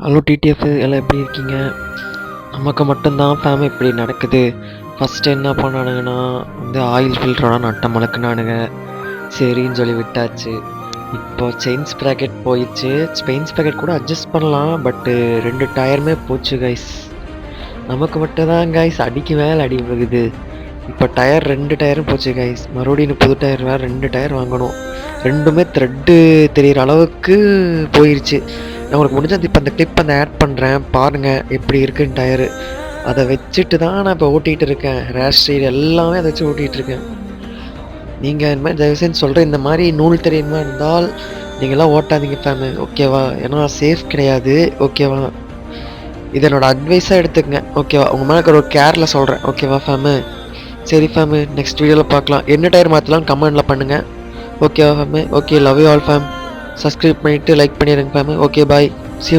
Hello TTF எல்லாம் எப்படி இருக்கீங்க? நமக்கு மட்டும்தான் ஃபேம் இப்படி நடக்குது. ஃபஸ்ட்டு என்ன பண்ணானுங்கன்னா ஆயில் ஃபில்டரோட நட்டை மலக்குனானுங்க. சரின்னு சொல்லி விட்டாச்சு. இப்போ செயின் ஸ்ப்ராக்கெட் போயிடுச்சு. செயின் ஸ்ப்ராக்கெட் கூட அட்ஜஸ்ட் பண்ணலாம், பட்டு 2 டயருமே போச்சு கைஸ். நமக்கு மட்டும் தான் கைஸ் அடிக்கு மேலே அடி விழுகுது. இப்போ டயர் 2 டயரும் போச்சு கைஸ். மறுபடியும் புது டயர் வேறு 2 டயர் வாங்கணும். ரெண்டுமே த்ரெட்டு தெரிகிற அளவுக்கு போயிடுச்சு. நான் உங்களுக்கு முடிஞ்சது இப்போ அந்த கிளிப் ஆட் பண்ணுறேன் பாருங்கள் எப்படி இருக்குன்னு டயரு. அதை வச்சுட்டு தான் நான் இப்போ ஓட்டிகிட்டு இருக்கேன். ரேஷ் சைடு எல்லாமே அதை வச்சு ஓட்டிகிட்டு இருக்கேன். நீங்கள் இந்த மாதிரி தயவுசெய்து சொல்கிற இந்த மாதிரி நூல் தெரியுமா இருந்தால் நீங்களாம் ஓட்டாதீங்க ஃபேமு, ஓகேவா? ஏன்னா சேஃப் கிடையாது, ஓகேவா? இது என்னோடய அட்வைஸாக எடுத்துக்கங்க, ஓகேவா? உங்கள் மேலே ஒரு கேரில் சொல்கிறேன், ஓகேவா ஃபேமு? சரி ஃபேமு, நெக்ஸ்ட் வீடியோவில் பார்க்கலாம். என்ன டயர் மாற்றலாம் கமெண்டில் பண்ணுங்கள், ஓகேவா fam? Okay, love you all fam. Subscribe பண்ணிவிட்டு லைக் பண்ணிடுங்க fam. Okay bye, see you.